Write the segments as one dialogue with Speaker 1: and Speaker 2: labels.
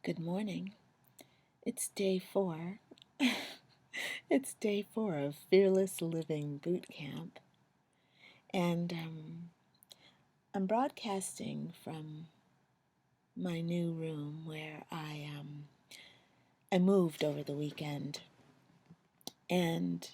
Speaker 1: Good morning. It's day 4. It's day 4 of Fearless Living Boot Camp. And I'm broadcasting from my new room where I moved over the weekend. And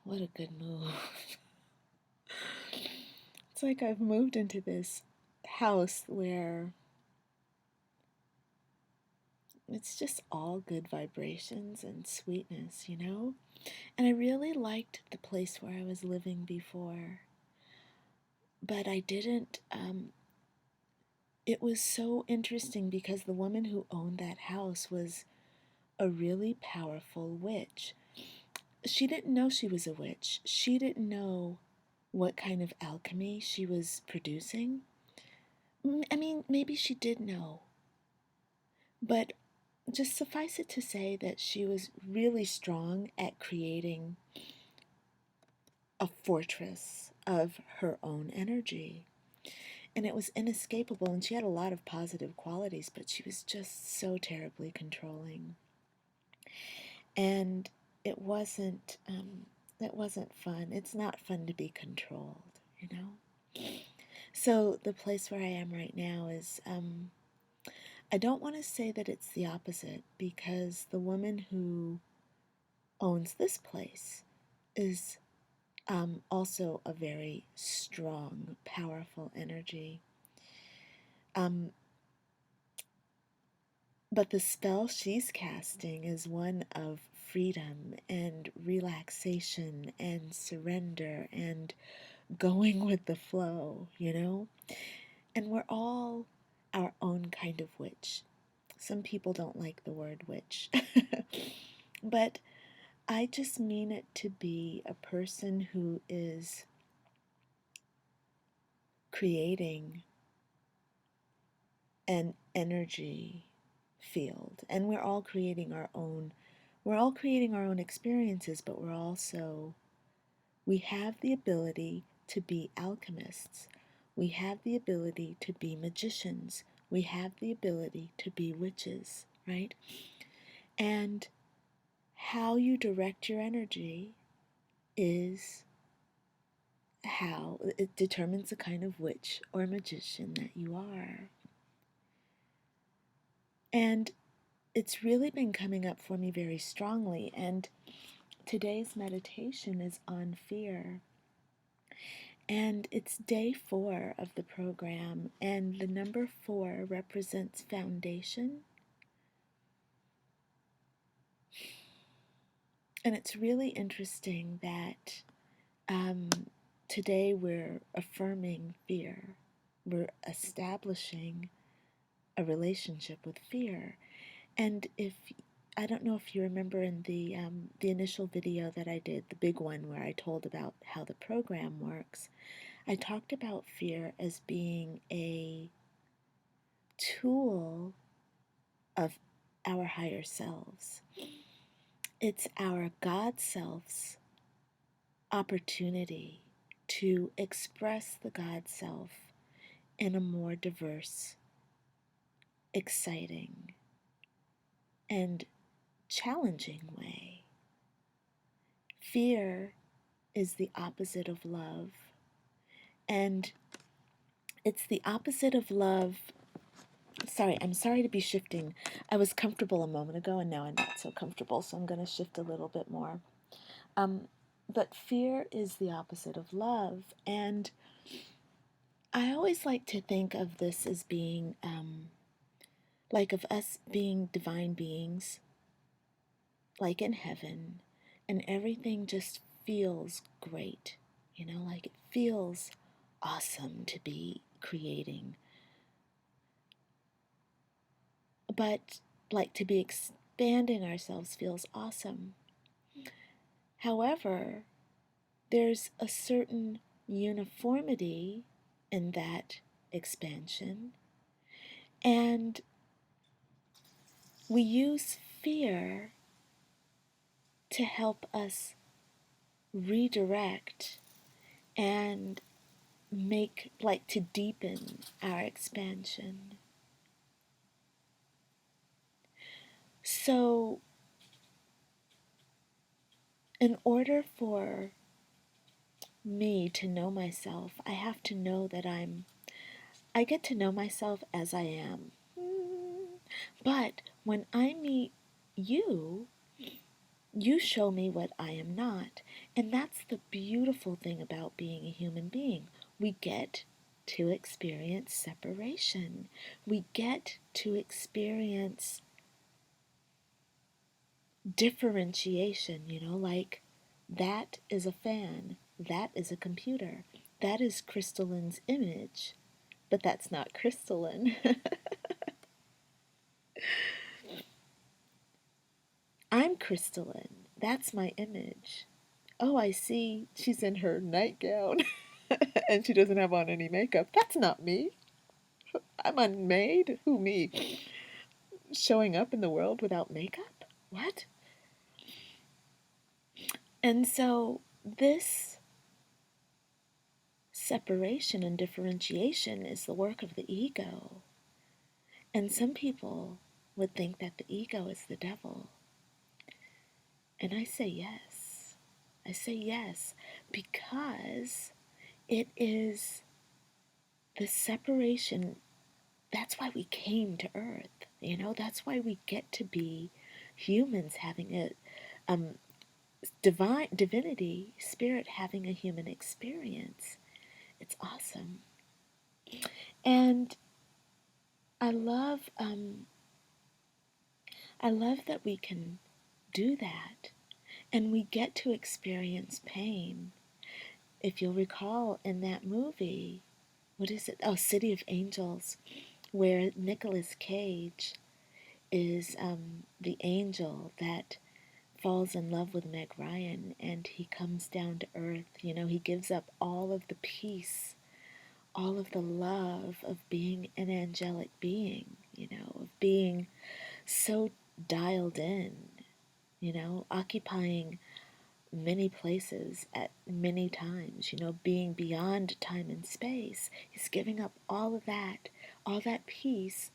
Speaker 1: what a good move. It's like I've moved into this house where it's just all good vibrations and sweetness, And I really liked the place where I was living before. But I didn't, it was so interesting because the woman who owned that house was a really powerful witch. She didn't know she was a witch. She didn't know what kind of alchemy she was producing. I mean, maybe she did know. But just suffice it to say that she was really strong at creating a fortress of her own energy. And it was inescapable, and she had a lot of positive qualities, but she was just so terribly controlling. And it wasn't fun. It's not fun to be controlled. So the place where I am right now is, I don't want to say that it's the opposite, because the woman who owns this place is also a very strong, powerful energy. But the spell she's casting is one of freedom and relaxation and surrender and going with the flow. And we're all our own kind of witch. Some people don't like the word witch, but I just mean it to be a person who is creating an energy field. And we're all creating our own experiences, but we have the ability to be alchemists. We have the ability to be magicians. We have the ability to be witches, right? And how you direct your energy is how it determines the kind of witch or magician that you are. And it's really been coming up for me very strongly. And today's meditation is on fear. And it's day 4 of the program, and the number 4 represents foundation. And it's really interesting that today we're affirming fear. We're establishing a relationship with fear. And I don't know if you remember in the initial video that I did, the big one where I told about how the program works, I talked about fear as being a tool of our higher selves. It's our God self's opportunity to express the God self in a more diverse, exciting, and challenging way. Fear is the opposite of love, and it's the opposite of love. I'm sorry to be shifting. I was comfortable a moment ago, and now I'm not so comfortable, so I'm going to shift a little bit more. But fear is the opposite of love, and I always like to think of this as being like of us being divine beings, like in heaven, and everything just feels great, like it feels awesome to be creating. But like to be expanding ourselves feels awesome. However, there's a certain uniformity in that expansion, and we use fear to help us redirect and to deepen our expansion. So, in order for me to know myself, I have to know that I get to know myself as I am. But when I meet you, you show me what I am not. And that's the beautiful thing about being a human being. We get to experience separation. We get to experience differentiation, like that is a fan, that is a computer, that is Crystalline's image, but that's not Crystalline. I'm Crystalline, that's my image. Oh, I see she's in her nightgown and she doesn't have on any makeup. That's not me. I'm unmade. Who, me? Showing up in the world without makeup? What? And so this separation and differentiation is the work of the ego. And some people would think that the ego is the devil. And I say yes. I say yes because it is the separation. That's why we came to earth. That's why we get to be humans having a divinity, spirit having a human experience. It's awesome. And I love I love that we can do that and we get to experience pain. If you'll recall in that movie, what is it? Oh, City of Angels, where Nicolas Cage is the angel that falls in love with Meg Ryan and he comes down to earth. He gives up all of the peace, all of the love of being an angelic being, of being so dialed in, occupying many places at many times, being beyond time and space. He's giving up all that peace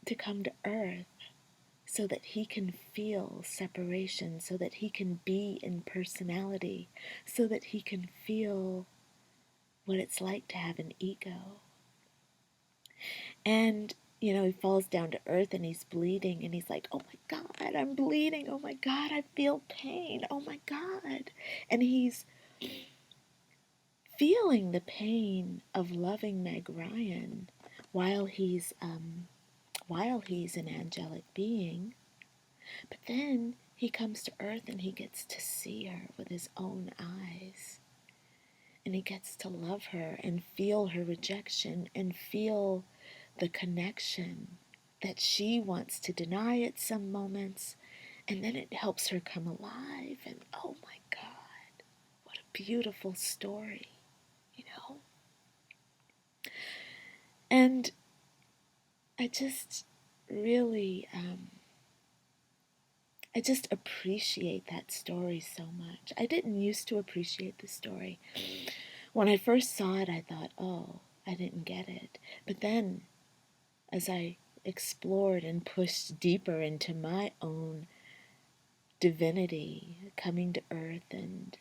Speaker 1: to come to earth so that he can feel separation, so that he can be in personality, so that he can feel what it's like to have an ego. And, he falls down to earth and he's bleeding and he's like, oh my God, I'm bleeding. Oh my God, I feel pain. Oh my God. And he's feeling the pain of loving Meg Ryan while he's an angelic being. But then he comes to earth and he gets to see her with his own eyes. And he gets to love her and feel her rejection and feel the connection that she wants to deny at some moments. And then it helps her come alive. And oh my God, what a beautiful story, you know? And I just really, I just appreciate that story so much. I didn't used to appreciate the story. When I first saw it, I thought, oh, I didn't get it. But then, as I explored and pushed deeper into my own divinity, coming to earth, and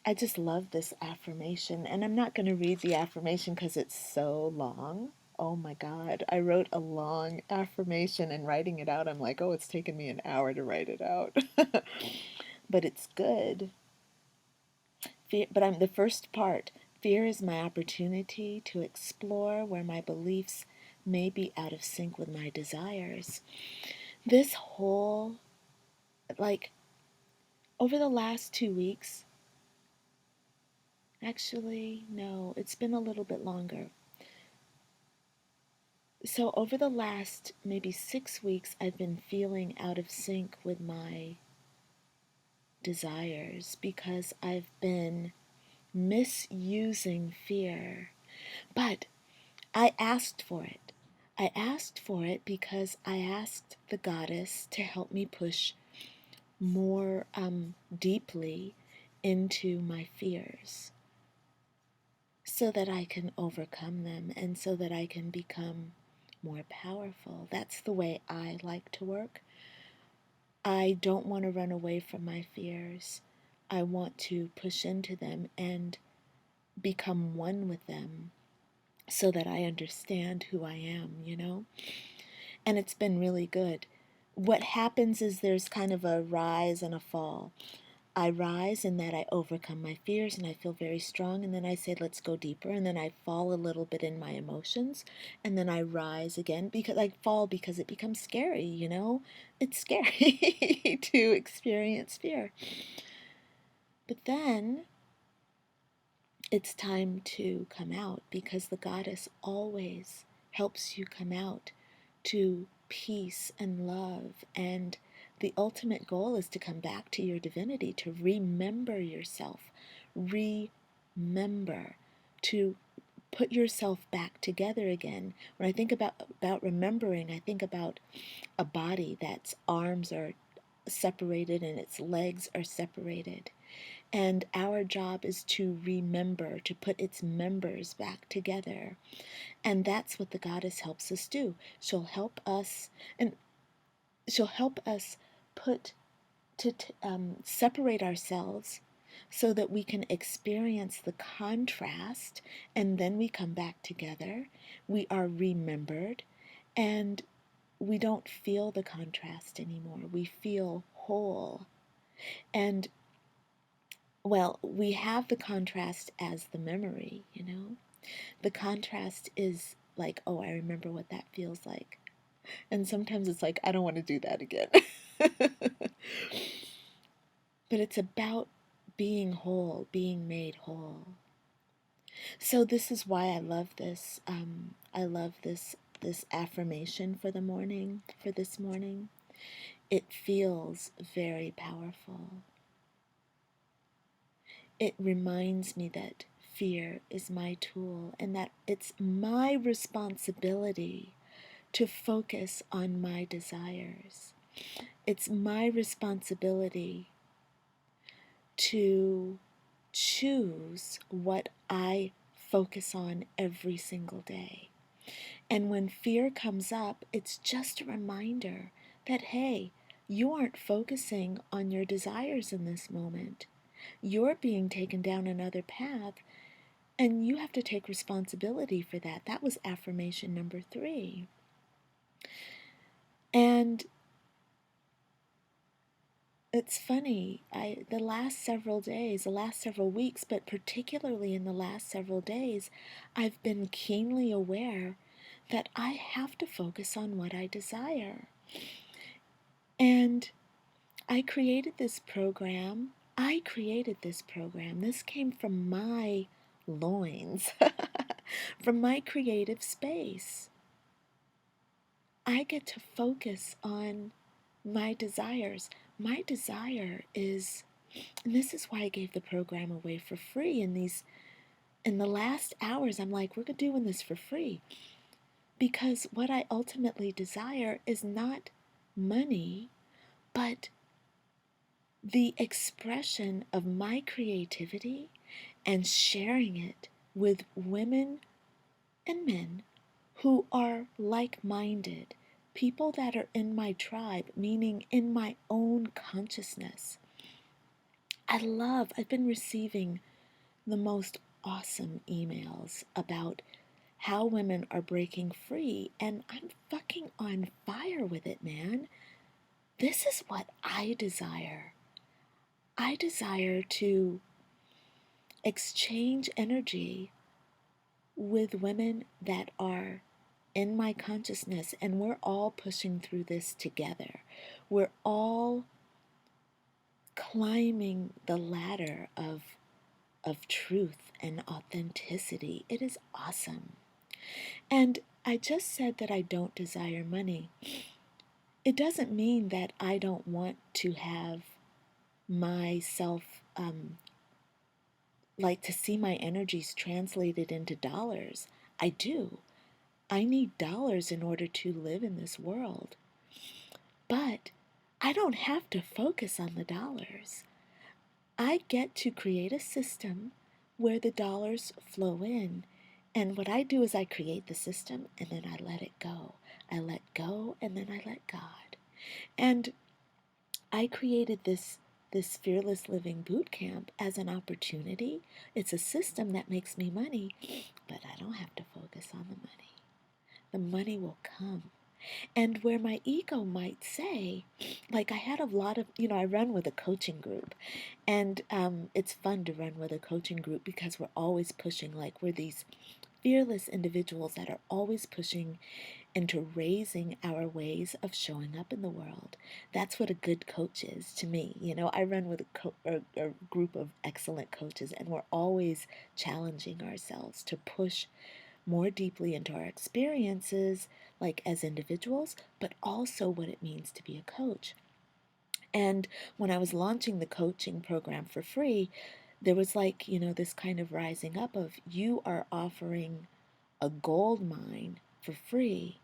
Speaker 1: I just love this affirmation. And I'm not going to read the affirmation because it's so long. Oh my God. I wrote a long affirmation and writing it out, I'm like, oh, it's taken me an hour to write it out. But it's good. But I'm the first part. Fear is my opportunity to explore where my beliefs may be out of sync with my desires. This whole, like, over the last 2 weeks, actually, no, it's been a little bit longer. So, over the last maybe 6 weeks, I've been feeling out of sync with my desires because I've been misusing fear. But I asked for it. I asked for it because I asked the goddess to help me push more deeply into my fears so that I can overcome them and so that I can become more powerful. That's the way I like to work. I don't want to run away from my fears. I want to push into them and become one with them so that I understand who I am, you know? And it's been really good. What happens is there's kind of a rise and a fall. I rise in that I overcome my fears and I feel very strong, and then I say, let's go deeper, and then I fall a little bit in my emotions, and then I rise again because I fall because it becomes scary, you know? It's scary to experience fear. But then it's time to come out because the goddess always helps you come out to peace and love. And the ultimate goal is to come back to your divinity, to remember yourself. Remember to put yourself back together again. When I think about remembering, I think about a body that's arms are separated and its legs are separated. And our job is to remember, to put its members back together. And that's what the goddess helps us do. She'll help us, and she'll help us put to separate ourselves so that we can experience the contrast, and then we come back together. We are remembered, and we don't feel the contrast anymore. We feel whole. And well, we have the contrast as the memory, you know? The contrast is like, oh, I remember what that feels like. And sometimes it's like, I don't want to do that again. But it's about being whole, being made whole. So this is why I love this. I love this affirmation for the morning, for this morning. It feels very powerful. It reminds me that fear is my tool and that it's my responsibility to focus on my desires. It's my responsibility to choose what I focus on every single day. And when fear comes up, it's just a reminder that, hey, you aren't focusing on your desires in this moment. You're being taken down another path, and you have to take responsibility for that. That was affirmation number 3. And it's funny, the last several days, the last several weeks, but particularly in the last several days, I've been keenly aware that I have to focus on what I desire. And I created this program. This came from my loins, from my creative space. I get to focus on my desires. My desire is, and this is why I gave the program away for free. In the last hours, I'm like, we're doing this for free. Because what I ultimately desire is not money, but the expression of my creativity and sharing it with women and men who are like-minded, people that are in my tribe, meaning in my own consciousness. I've been receiving the most awesome emails about how women are breaking free, and I'm fucking on fire with it, man. This is what I desire. I desire to exchange energy with women that are in my consciousness, and we're all pushing through this together. We're all climbing the ladder of truth and authenticity. It is awesome. And I just said that I don't desire money. It doesn't mean that I don't want to have myself, like to see my energies translated into dollars. I do. I need dollars in order to live in this world. But I don't have to focus on the dollars. I get to create a system where the dollars flow in, And what I do is I create the system and then I let it go. I let go and then I let God. And I created this fearless living boot camp as an opportunity. It's a system that makes me money, but I don't have to focus on the money. The money will come. And where my ego might say, like I had a lot of, I run with a coaching group, and it's fun to run with a coaching group because we're always pushing, like we're these fearless individuals that are always pushing into raising our ways of showing up in the world. That's what a good coach is to me. I run with a group of excellent coaches, and we're always challenging ourselves to push more deeply into our experiences, like as individuals, but also what it means to be a coach. And when I was launching the coaching program for free, there was like, this kind of rising up of you are offering a gold mine for free.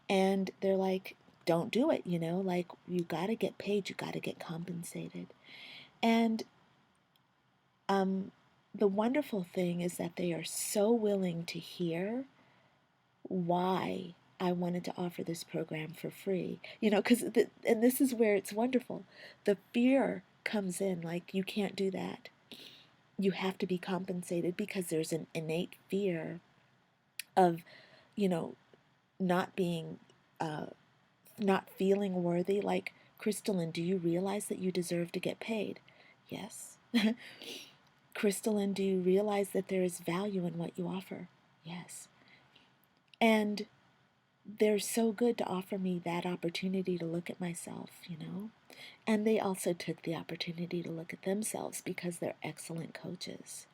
Speaker 1: And they're like, don't do it, like you got to get paid, you got to get compensated. And the wonderful thing is that they are so willing to hear why I wanted to offer this program for free. Because, and this is where it's wonderful. The fear comes in, like, you can't do that. You have to be compensated, because there's an innate fear of, not being, not feeling worthy. Like, Crystalline, do you realize that you deserve to get paid? Yes. Crystalline, do you realize that there is value in what you offer? Yes. And they're so good to offer me that opportunity to look at myself, And they also took the opportunity to look at themselves, because they're excellent coaches.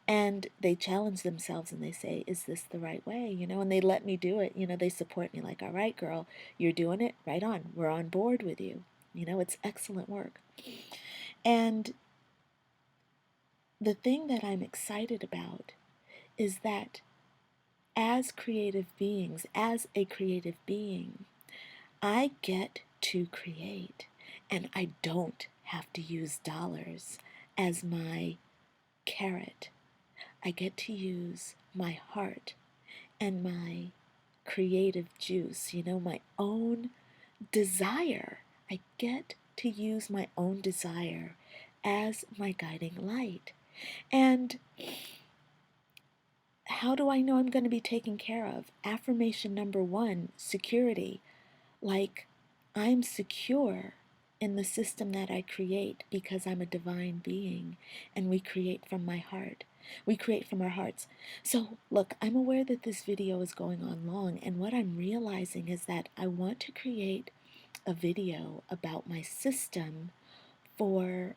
Speaker 1: And they challenge themselves and they say, is this the right way? And they let me do it. They support me, like, all right, girl, you're doing it right on. We're on board with you. It's excellent work. And the thing that I'm excited about is that as creative beings, as a creative being, I get to create, and I don't have to use dollars as my carrot. I get to use my heart and my creative juice, my own desire. I get to use my own desire as my guiding light. And how do I know I'm going to be taken care of? Affirmation number 1, security. Like, I'm secure in the system that I create, because I'm a divine being, and we create from my heart. We create from our hearts. So, look, I'm aware that this video is going on long, and what I'm realizing is that I want to create a video about my system for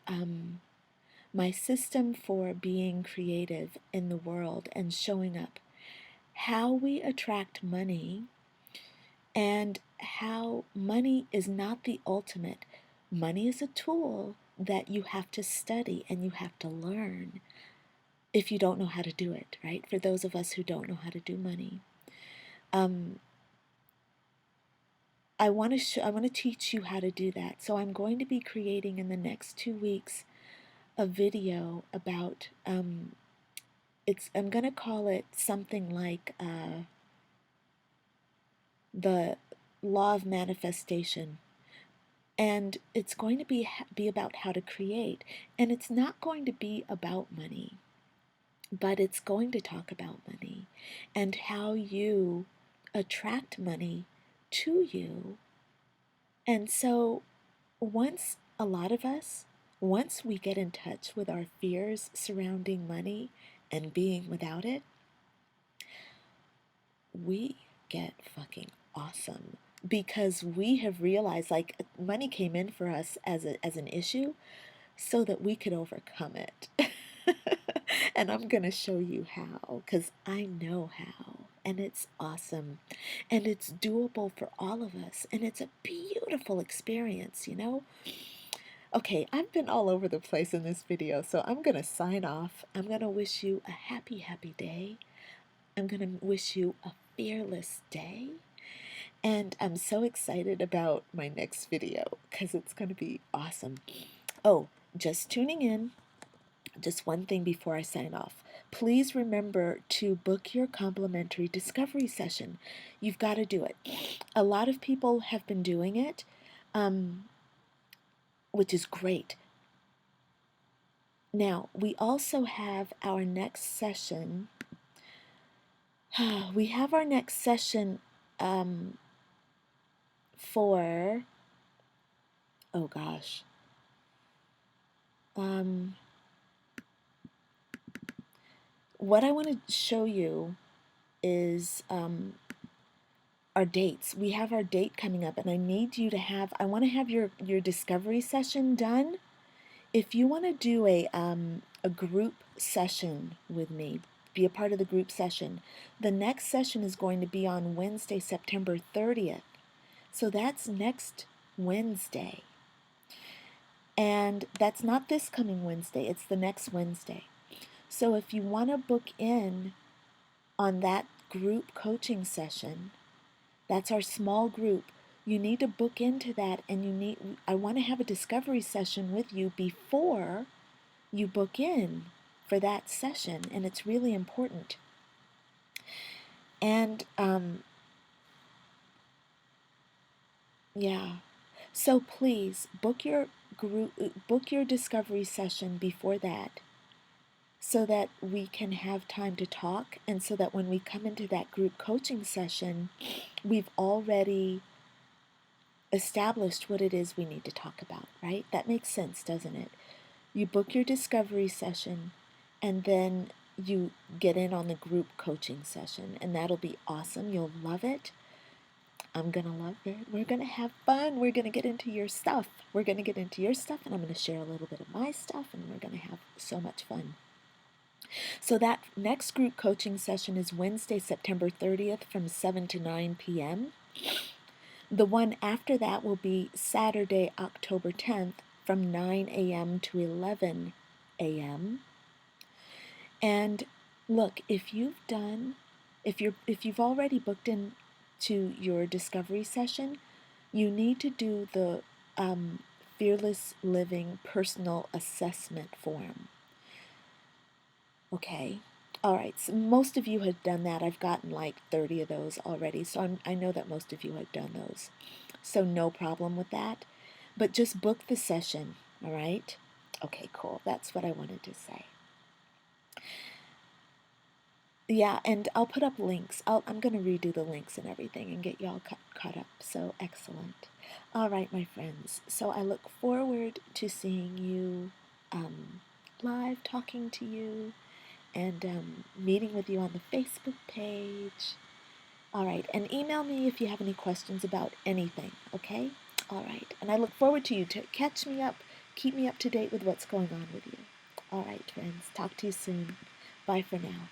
Speaker 1: being creative in the world and showing up. How we attract money, and how money is not the ultimate. Money is a tool that you have to study and you have to learn if you don't know how to do it, right? For those of us who don't know how to do money. I want to teach you how to do that. So I'm going to be creating in the next 2 weeks a video about, I'm going to call it something like the law of manifestation. And it's going to be about how to create. And it's not going to be about money, but it's going to talk about money and how you attract money to you. And so once we get in touch with our fears surrounding money and being without it, we get fucking awesome, because we have realized, like, money came in for us as an issue so that we could overcome it. And I'm going to show you how, because I know how, and it's awesome, and it's doable for all of us, and it's a beautiful experience, Okay, I've been all over the place in this video, so I'm going to sign off. I'm going to wish you a happy, happy day. I'm going to wish you a fearless day. And I'm so excited about my next video, because it's going to be awesome. Oh, just tuning in. Just one thing before I sign off. please remember to book your complimentary discovery session. You've got to do it. A lot of people have been doing it, which is great. Now, we also have our next session. We have our next session for, oh gosh, what I want to show you is our dates. We have our date coming up, and I need you to have, I want to have your discovery session done. If you want to do a group session with me, be a part of the group session, the next session is going to be on Wednesday, September 30th. So that's next Wednesday. And that's not this coming Wednesday, it's the next Wednesday. So if you want to book in on that group coaching session, that's our small group. You need to book into that, and I want to have a discovery session with you before you book in for that session, and it's really important. And yeah, so please book your discovery session before that, so that we can have time to talk, and so that when we come into that group coaching session, we've already established what it is we need to talk about, right? That makes sense, doesn't it? You book your discovery session, and then you get in on the group coaching session, and that'll be awesome. You'll love it. I'm going to love it. We're going to have fun. We're going to get into your stuff. We're going to get into your stuff, and I'm going to share a little bit of my stuff, and we're going to have so much fun. So that next group coaching session is Wednesday, September 30th from 7 to 9 p.m. The one after that will be Saturday, October 10th from 9 a.m. to 11 a.m. And look, if you've already booked in to your discovery session, you need to do the Fearless Living Personal Assessment Form. Okay. All right. So most of you have done that. I've gotten like 30 of those already. So I know that most of you have done those. So no problem with that. But just book the session. All right. Okay, cool. That's what I wanted to say. Yeah, and I'll put up links. I'm going to redo the links and everything and get y'all caught up. So excellent. All right, my friends. So I look forward to seeing you live, talking to you, and meeting with you on the Facebook page. All right, and email me if you have any questions about anything, okay? All right, and I look forward to you to catch me up, keep me up to date with what's going on with you. All right, friends, talk to you soon. Bye for now.